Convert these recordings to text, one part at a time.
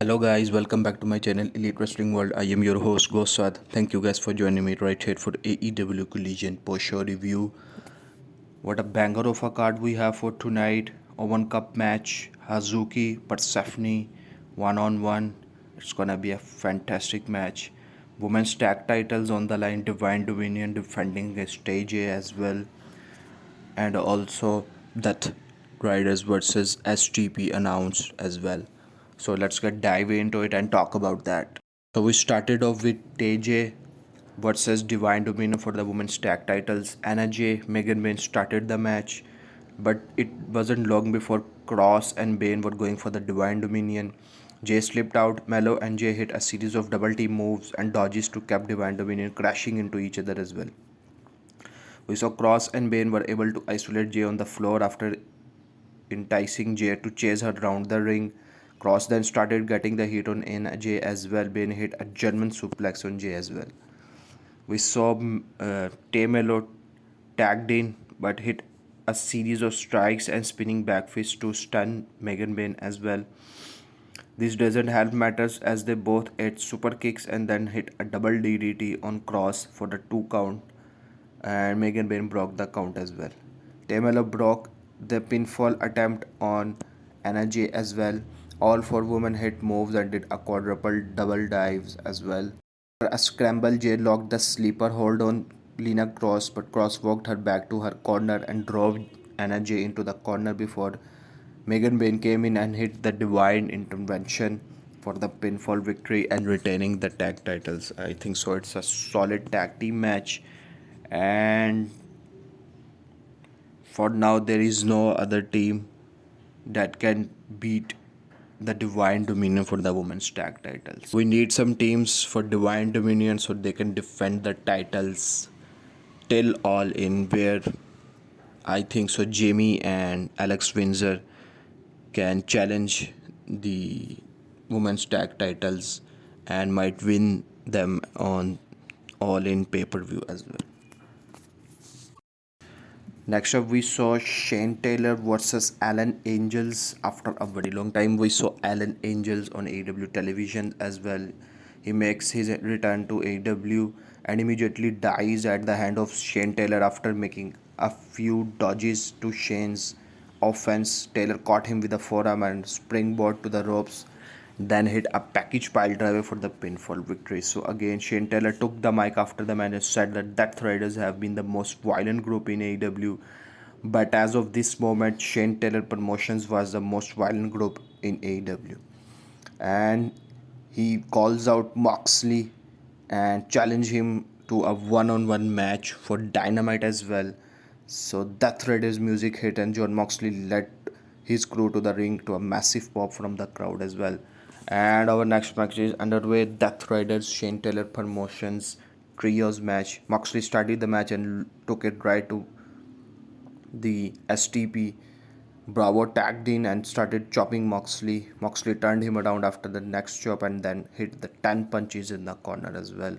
Hello guys, welcome back to my channel Elite Wrestling World. I am your host GhostSaad. Thank you guys for joining me right here for AEW Collision post-show review. What a banger of a card we have for tonight. Owen Cup match, Hazuki, Persephone, one-on-one. It's gonna be a fantastic match. Women's tag titles on the line, Divine Dominion defending against TayJay as well. And also Death Riders versus STP announced as well. So let's get dive into it and talk about that. So we started off with TayJay versus Divine Dominion for the women's tag titles. Anna Jay, Megan Bayne started the match, but it wasn't long before Kross and Bayne were going for the Divine Dominion. Jay slipped out, Melo and Jay hit a series of double team moves and dodges to keep Divine Dominion crashing into each other as well. We saw Kross and Bayne were able to isolate Jay on the floor after enticing Jay to chase her around the ring. Kross then started getting the heat on Jay as well. Bayne hit a German suplex on Jay as well. We saw Tay Melo tagged in but hit a series of strikes and spinning backfists to stun Megan Bayne as well. This doesn't help matters as they both ate super kicks and then hit a double DDT on Kross for the 2 count, and Megan Bayne broke the count as well. Tay Melo broke the pinfall attempt on Anna Jay as well. All 4 women hit moves and did a quadruple double dives as well. A scramble, Jay locked the sleeper hold on Lena Kross, but Kross walked her back to her corner and drove Anna Jay into the corner before Megan Bayne came in and hit the divine intervention for the pinfall victory and retaining the tag titles. I think so. It's a solid tag team match, and for now there is no other team that can beat the Divine Dominion for the women's tag titles. We need some teams for Divine Dominion so they can defend the titles till All In, where I think so Jamie and Alex Windsor can challenge the women's tag titles and might win them on All In pay-per-view as well. Next up, we saw Shane Taylor versus Alan Angels. After a very long time, we saw Alan Angels on AEW television as well. He makes his return to AEW and immediately dies at the hand of Shane Taylor after making a few dodges to Shane's offense. Taylor caught him with a forearm and springboard to the ropes, then hit a package pile driver for the pinfall victory. So again, Shane Taylor took the mic after the match and said that Death Riders have been the most violent group in AEW. But as of this moment, Shane Taylor Promotions was the most violent group in AEW. And he calls out Moxley and challenge him to a one-on-one match for Dynamite as well. So Death Riders music hit and John Moxley led his crew to the ring to a massive pop from the crowd as well. And our next match is underway. Death Riders Shane Taylor Promotions trios match. Moxley started the match and took it right to the STP. Bravo tagged in and started chopping Moxley. Moxley turned him around after the next chop and then hit the 10 punches in the corner as well.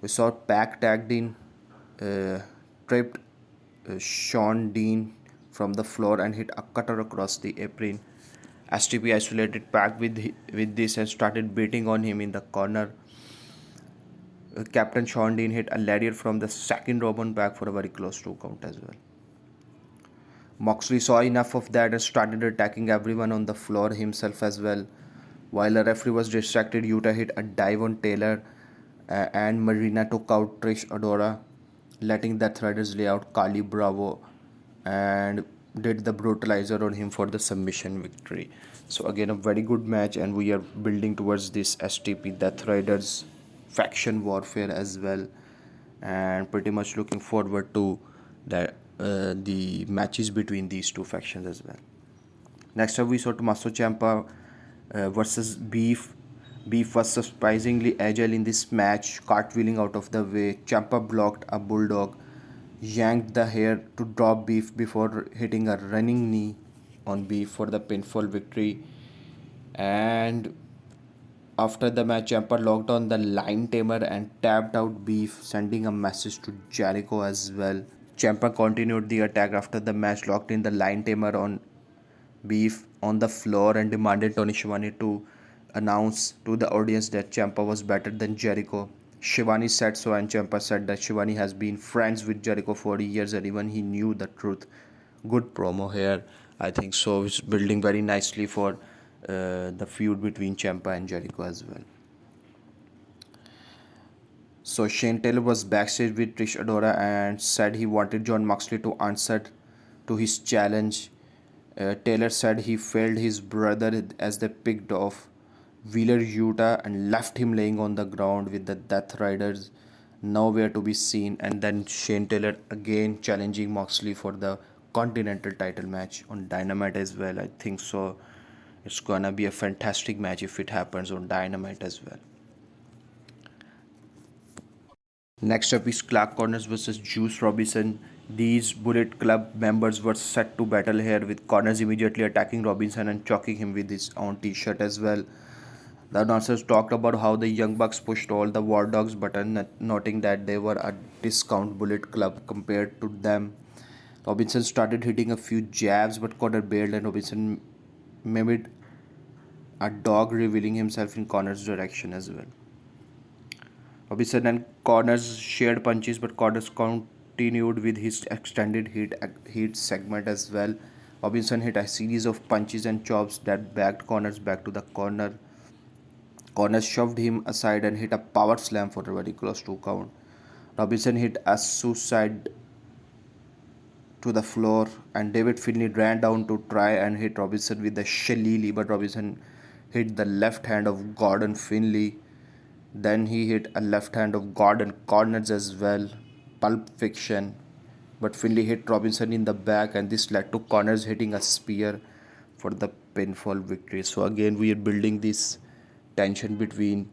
We saw Pac tagged in, tripped Sean Dean from the floor and hit a cutter across the apron. STP isolated Pac with this and started beating on him in the corner. Captain Sean Dean hit a lariat from the second rope on Pac for a very close 2 count as well. Moxley saw enough of that and started attacking everyone on the floor himself as well. While the referee was distracted, Yuta hit a dive on Taylor and Marina took out Trish Adora, letting Death Riders lay out Kali Bravo and did the brutalizer on him for the submission victory. So again, a very good match, and we are building towards this STP Death Riders faction warfare as well, and pretty much looking forward to the matches between these two factions as well. Next up, we saw Tommaso Ciampa versus Beef. Beef was surprisingly agile in this match, cartwheeling out of the way. Ciampa blocked a bulldog, yanked the hair to drop Beef before hitting a running knee on Beef for the pinfall victory. And after the match, Ciampa locked on the Lion Tamer and tapped out Beef, sending a message to Jericho as well. Ciampa continued the attack after the match, locked in the Lion Tamer on Beef on the floor and demanded Tony Schiavone to announced to the audience that Ciampa was better than Jericho. Shivani said so, and Ciampa said that Shivani has been friends with Jericho for years and even he knew the truth. Good promo here, I think so. It's building very nicely for the feud between Ciampa and Jericho as well. So Shane Taylor was backstage with Trish Adora and said he wanted Jon Moxley to answer to his challenge. Taylor said he failed his brother as they picked off Wheeler Yuta and left him laying on the ground with the Death Riders nowhere to be seen. And then Shane Taylor again challenging Moxley for the Continental title match on Dynamite as well. I think so. It's gonna be a fantastic match if it happens on Dynamite as well. Next up is Clark Connors versus Juice Robinson. These Bullet Club members were set to battle here, with Connors immediately attacking Robinson and choking him with his own t-shirt as well. The announcers talked about how the Young Bucks pushed all the War Dogs button, noting that they were a discount Bullet Club compared to them. Robinson started hitting a few jabs, but Connor bailed and Robinson mimicked a dog revealing himself in Connor's direction as well. Robinson and Connors shared punches, but Connors continued with his extended heat segment as well. Robinson hit a series of punches and chops that backed Connors back to the corner. Connors shoved him aside and hit a power slam for a very close 2 count. Robinson hit a suicide to the floor, and David Finlay ran down to try and hit Robinson with the shillelagh, but Robinson hit the left hand of Gordon Finlay. Then he hit a left hand of Gordon Connors as well, Pulp Fiction. But Finlay hit Robinson in the back, and this led to Connors hitting a spear for the pinfall victory. So again, we are building this tension between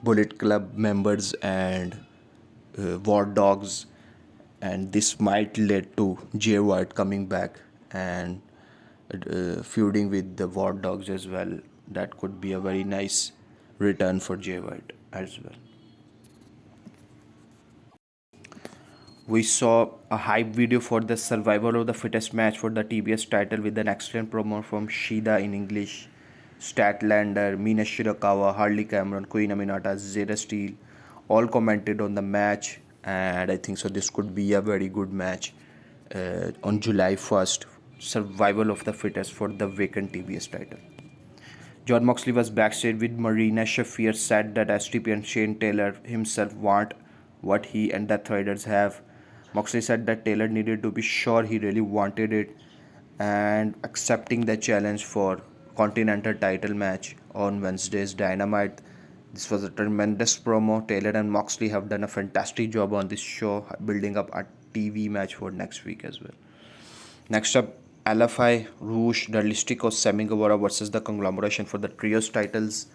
Bullet Club members and War Dogs, and this might lead to Jay White coming back and feuding with the War Dogs as well. That could be a very nice return for Jay White as well. We saw a hype video for the survival of the fittest match for the TBS title with an excellent promo from Shida in English, Statlander, Mina Shirakawa, Harley Cameron, Queen Aminata, Zeta Steel all commented on the match, and I think so this could be a very good match on July 1st, survival of the fittest for the vacant TBS title. Jon Moxley was backstage with Marina Shafir, said that STP and Shane Taylor himself want what he and Death Riders have. Moxley said that Taylor needed to be sure he really wanted it and accepting the challenge for Continental title match on Wednesday's Dynamite. This was a tremendous promo. Taylor and Moxley have done a fantastic job on this show, building up a TV match for next week as well. Next up, LFI, Rouge, Dudley Sammy Guevara versus the Conglomeration for the trios titles.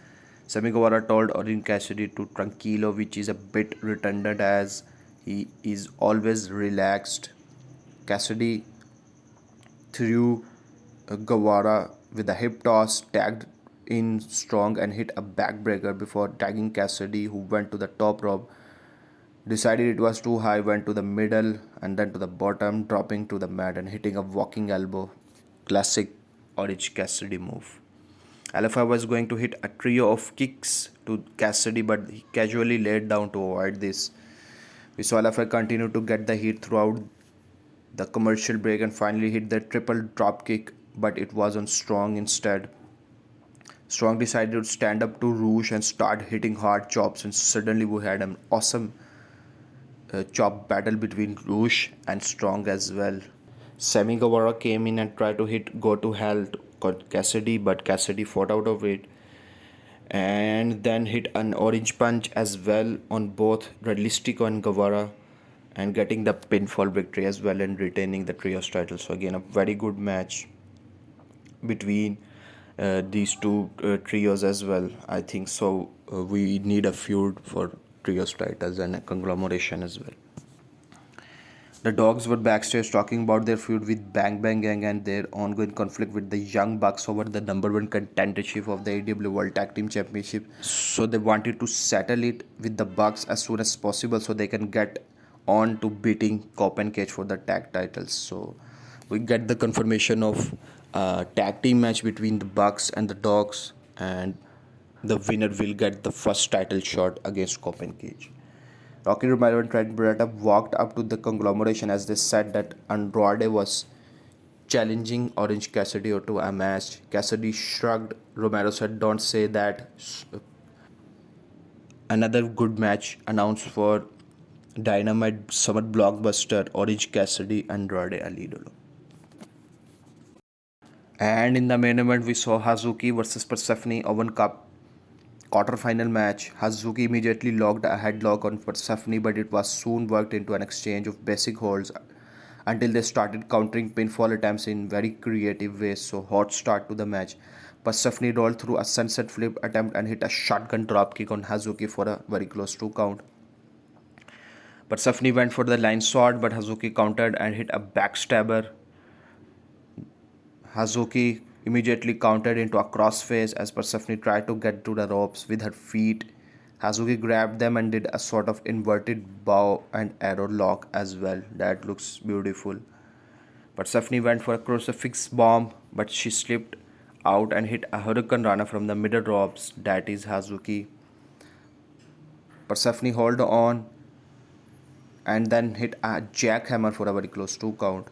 Sammy Guevara told Orange Cassidy to tranquilo, which is a bit redundant as he is always relaxed. Cassidy threw Guevara with a hip toss, tagged in strong and hit a backbreaker before tagging Cassidy, who went to the top rope. Decided it was too high, went to the middle and then to the bottom, dropping to the mat and hitting a walking elbow. Classic Orange Cassidy move. LFI was going to hit a trio of kicks to Cassidy, but he casually laid down to avoid this. We saw LFI continue to get the heat throughout the commercial break and finally hit the triple drop kick, but it was on Strong instead. Strong decided to stand up to Rouge and start hitting hard chops, and suddenly we had an awesome chop battle between Rouge and Strong as well. Sammy Guevara came in and tried to hit Go to Hell to Cassidy, but Cassidy fought out of it and then hit an orange punch as well on both Dudley and Guevara and getting the pinfall victory as well and retaining the trios title. So again, a very good match between these two trios as well. I think so. We need a feud for trios titles and a conglomeration as well. The Dogs were backstage talking about their feud with Bang Bang Gang and their ongoing conflict with the Young Bucks over the number one contendership of the AEW World Tag Team Championship. So they wanted to settle it with the Bucks as soon as possible so they can get on to beating Cop and Cage for the tag titles. So we get the confirmation of a tag team match between the Bucks and the Dogs, and the winner will get the first title shot against Copenhagen. Rocky Romero and Trent Beretta walked up to the conglomeration as they said that Andrade was challenging Orange Cassidy to a match. Cassidy shrugged. Romero said, "Don't say that." Another good match announced for Dynamite Summer Blockbuster, Orange Cassidy and Andrade El Idolo. And in the main event, we saw Hazuki versus Persephone Owen Cup quarterfinal match. Hazuki immediately locked a headlock on Persephone, but it was soon worked into an exchange of basic holds until they started countering pinfall attempts in very creative ways. So hot start to the match. Persephone rolled through a sunset flip attempt and hit a shotgun dropkick on Hazuki for a very close 2 count. Persephone went for the line sword, but Hazuki countered and hit a backstabber. Hazuki immediately countered into a crossface as Persephone tried to get to the ropes with her feet. Hazuki grabbed them and did a sort of inverted bow and arrow lock as well. That looks beautiful. Persephone went for a crucifix bomb, but she slipped out and hit a hurricane rana from the middle ropes. That is Hazuki. Persephone held on and then hit a jackhammer for a very close 2 count.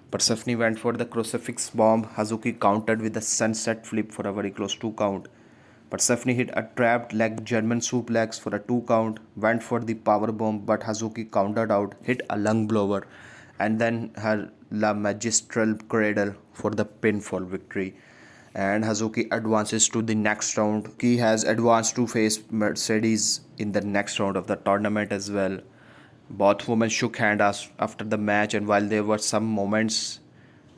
Persephone went for the crucifix bomb. Hazuki countered with a sunset flip for a very close 2 count. Persephone hit a trapped leg German suplex for a 2 count. Went for the power bomb, but Hazuki countered out, hit a lung blower, and then her La Magistral Cradle for the pinfall victory. And Hazuki advances to the next round. He has advanced to face Mercedes in the next round of the tournament as well. Both women shook hands after the match, and while there were some moments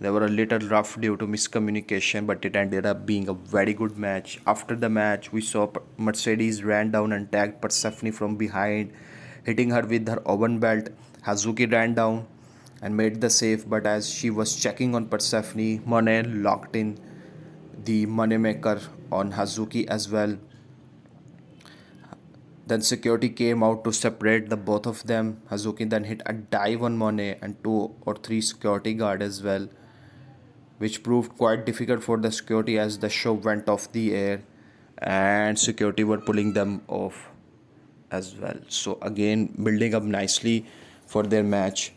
they were a little rough due to miscommunication, but it ended up being a very good match. After the match, we saw Mercedes ran down and tagged Persephone from behind, hitting her with her Owen belt. Hazuki ran down and made the save, but as she was checking on Persephone, Moné locked in the moneymaker on Hazuki as well. Then security came out to separate the both of them. Hazuki then hit a dive on Moné and 2 or 3 security guard as well, which proved quite difficult for the security as the show went off the air and security were pulling them off as well. So again, building up nicely for their match,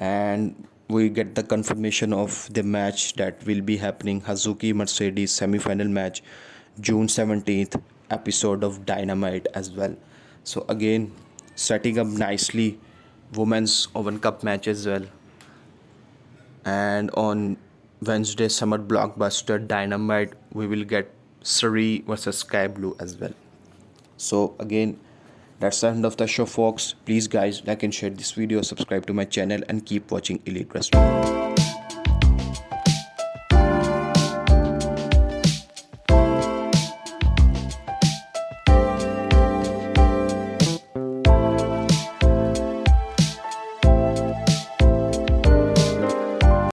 and we get the confirmation of the match that will be happening. Hazuki Mercedes semi-final match, June 17th episode of Dynamite as well. So again, setting up nicely women's Owen Cup match as well. And on Wednesday Summer Blockbuster Dynamite, we will get Sareee versus Skye Blue as well. So again, that's the end of the show, folks. Please guys, like and share this video, subscribe to my channel, and keep watching Elite Wrestling.